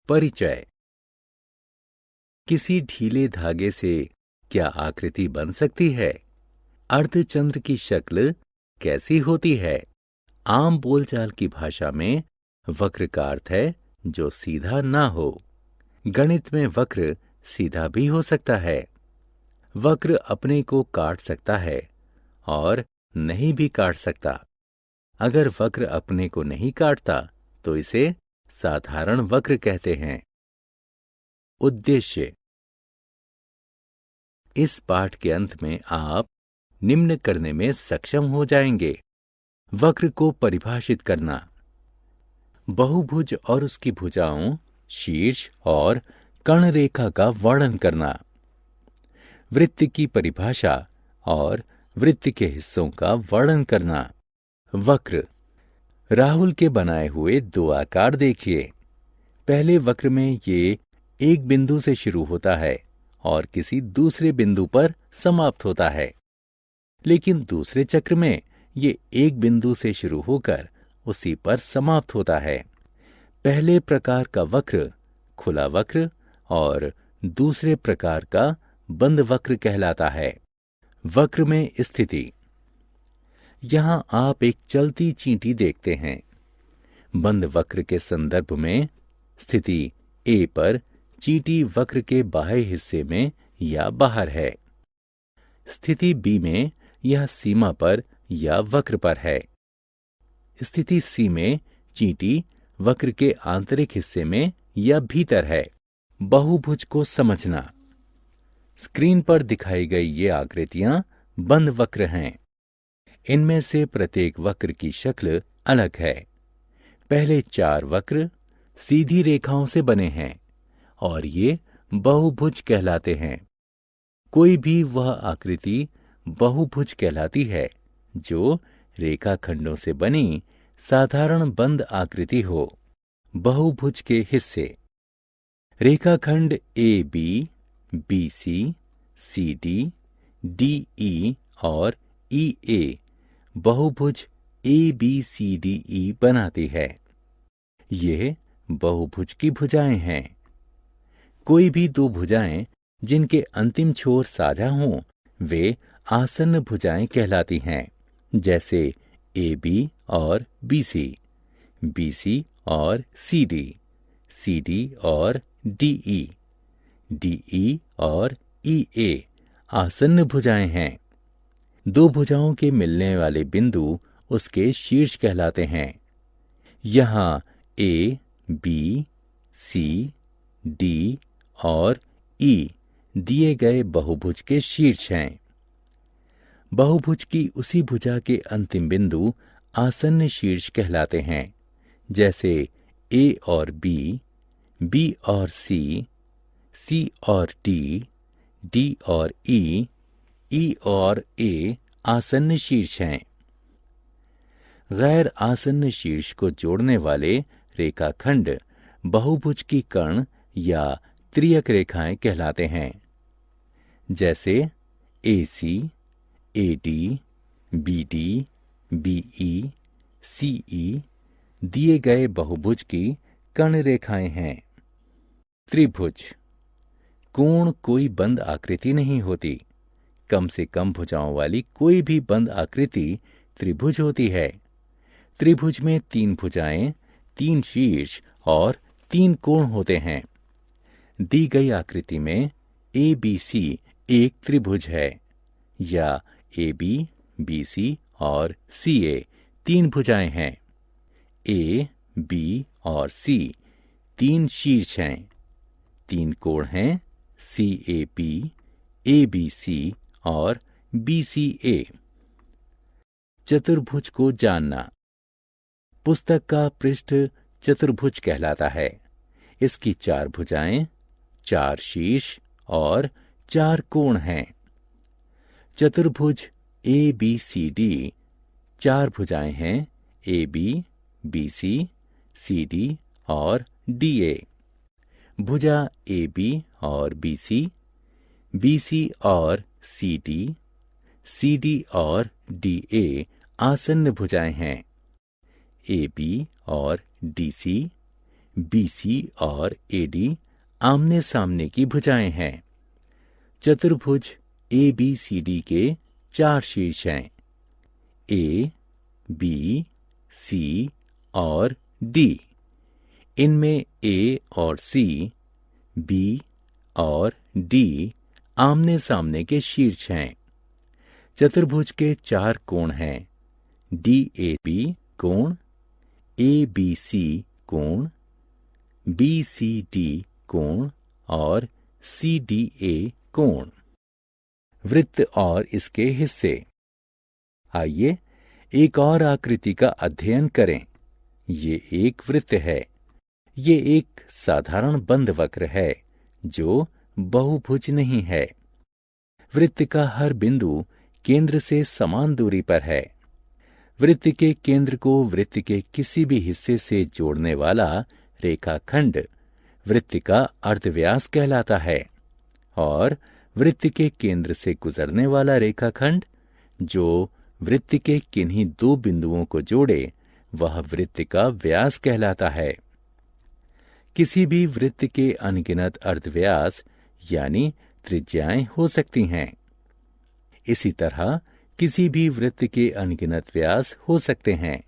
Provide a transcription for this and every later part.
परिचय। किसी ढीले धागे से क्या आकृति बन सकती है? अर्धचंद्र की शक्ल कैसी होती है? आम बोलचाल की भाषा में वक्र का अर्थ है जो सीधा ना हो। गणित में वक्र सीधा भी हो सकता है। वक्र अपने को काट सकता है और नहीं भी काट सकता। अगर वक्र अपने को नहीं काटता तो इसे साधारण वक्र कहते हैं। उद्देश्य। इस पाठ के अंत में आप निम्न करने में सक्षम हो जाएंगे। वक्र को परिभाषित करना, बहुभुज और उसकी भुजाओं, शीर्ष और कर्ण रेखा का वर्णन करना, वृत्त की परिभाषा और वृत्त के हिस्सों का वर्णन करना। वक्र। राहुल के बनाए हुए दो आकार देखिए। पहले वक्र में ये एक बिंदु से शुरू होता है और किसी दूसरे बिंदु पर समाप्त होता है, लेकिन दूसरे चक्र में ये एक बिंदु से शुरू होकर उसी पर समाप्त होता है। पहले प्रकार का वक्र खुला वक्र और दूसरे प्रकार का बंद वक्र कहलाता है। वक्र में स्थिति। यहां आप एक चलती चींटी देखते हैं। बंद वक्र के संदर्भ में स्थिति ए पर चींटी वक्र के बाह्य हिस्से में या बाहर है। स्थिति बी में यह सीमा पर या वक्र पर है। स्थिति सी में चींटी वक्र के आंतरिक हिस्से में या भीतर है। बहुभुज को समझना। स्क्रीन पर दिखाई गई ये आकृतियां बंद वक्र हैं। इनमें से प्रत्येक वक्र की शक्ल अलग है। पहले 4 वक्र सीधी रेखाओं से बने हैं और ये बहुभुज कहलाते हैं। कोई भी वह आकृति बहुभुज कहलाती है जो रेखाखंडों से बनी साधारण बंद आकृति हो। बहुभुज के हिस्से। रेखाखंड A B, B C, C D, D E और ई ए बहुभुज A B C D E बनाती है। ये बहुभुज की भुजाएं हैं। कोई भी दो भुजाएं जिनके अंतिम छोर साझा हों वे आसन्न भुजाएं कहलाती हैं, जैसे ए बी और बी सी और सी डी और डी ई और ई ए आसन्न भुजाएं हैं। दो भुजाओं के मिलने वाले बिंदु उसके शीर्ष कहलाते हैं। यहाँ ए, बी, सी, डी और ई दिए गए बहुभुज के शीर्ष हैं। बहुभुज की उसी भुजा के अंतिम बिंदु आसन्न शीर्ष कहलाते हैं, जैसे ए और बी और सी और डी और ई और ए आसन्न शीर्ष हैं। गैर आसन्न शीर्ष को जोड़ने वाले रेखाखंड बहुभुज की कर्ण या त्रियक रेखाएं कहलाते हैं, जैसे ए सी, ए डी, बी ई, सी ई दिए गए बहुभुज की कर्ण रेखाएं हैं। त्रिभुज। कोण कोई बंद आकृति नहीं होती। कम से कम भुजाओं वाली कोई भी बंद आकृति त्रिभुज होती है। त्रिभुज में 3 भुजाएं, 3 शीर्ष और 3 कोण होते हैं। दी गई आकृति में ए बी सी एक त्रिभुज है, या ए बी सी और सी ए 3 भुजाएं हैं। ए, बी और सी 3 शीर्ष हैं। 3 कोण हैं, सी ए बी सी और बी सी ए। चतुर्भुज को जानना। पुस्तक का पृष्ठ चतुर्भुज कहलाता है। इसकी 4 भुजाएं, 4 शीर्ष और 4 कोण हैं। चतुर्भुज ए बी सी डी 4 भुजाएं हैं, ए बी सी डी और डी ए। भुजा ए बी और बी सी और सी डी और डी ए आसन्न भुजाएं हैं। ए बी और डी सी, BC और AD आमने सामने की भुजाएं हैं। चतुर्भुज ABCD के 4 शीर्ष हैं, A, B, C और D। इनमें A और C, B और D आमने सामने के शीर्ष हैं। चतुर्भुज के 4 कोण हैं, DAB कोण, ABC कोण, BCD कोण और CDA कोण। वृत्त और इसके हिस्से। आइए एक और आकृति का अध्ययन करें। ये एक वृत्त है। ये एक साधारण बंद वक्र है जो बहुभुज नहीं है। वृत्त का हर बिंदु केंद्र से समान दूरी पर है। वृत्त के केंद्र को वृत्त के किसी भी हिस्से से जोड़ने वाला रेखाखंड वृत्त का अर्धव्यास कहलाता है और वृत्त के केंद्र से गुजरने वाला रेखाखंड जो वृत्त के किन्हीं 2 बिंदुओं को जोड़े वह वृत्त का व्यास कहलाता है। किसी भी वृत्त के अनगिनत अर्धव्यास यानी त्रिज्याएं हो सकती हैं। इसी तरह किसी भी वृत्त के अनगिनत व्यास हो सकते हैं।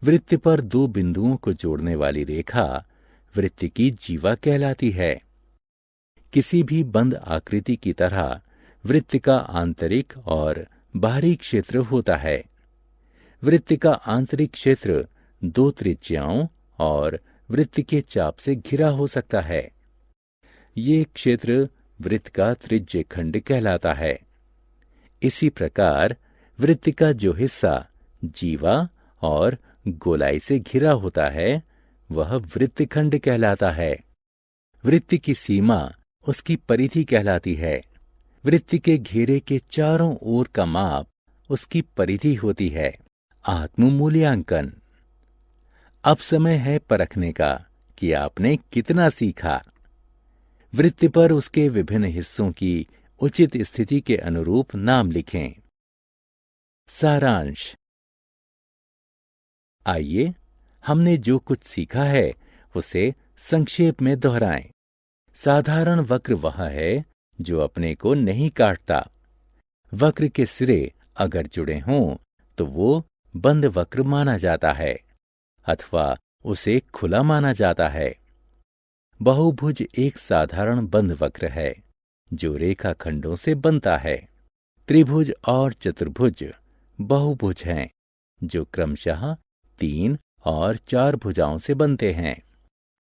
वृत्त पर 2 बिंदुओं को जोड़ने वाली रेखा वृत्त की जीवा कहलाती है। किसी भी बंद आकृति की तरह वृत्त का आंतरिक और बाहरी क्षेत्र होता है। वृत्त का आंतरिक क्षेत्र 2 त्रिज्याओं और वृत्त के चाप से घिरा हो सकता है। ये क्षेत्र वृत्त का त्रिज्य खंड कहलाता है। इसी प्रकार वृत्त का जो हिस्सा जीवा और गोलाई से घिरा होता है वह वृत्तखंड कहलाता है। वृत्त की सीमा उसकी परिधि कहलाती है। वृत्त के घेरे के चारों ओर का माप उसकी परिधि होती है। आत्म मूल्यांकन। अब समय है परखने का कि आपने कितना सीखा। वृत्त पर उसके विभिन्न हिस्सों की उचित स्थिति के अनुरूप नाम लिखें। सारांश। आइए हमने जो कुछ सीखा है उसे संक्षेप में दोहराएं। साधारण वक्र वह है जो अपने को नहीं काटता। वक्र के सिरे अगर जुड़े हों तो वो बंद वक्र माना जाता है अथवा उसे खुला माना जाता है। बहुभुज एक साधारण बंद वक्र है जो रेखाखंडों से बनता है। त्रिभुज और चतुर्भुज बहुभुज हैं जो क्रमशः 3 और 4 भुजाओं से बनते हैं।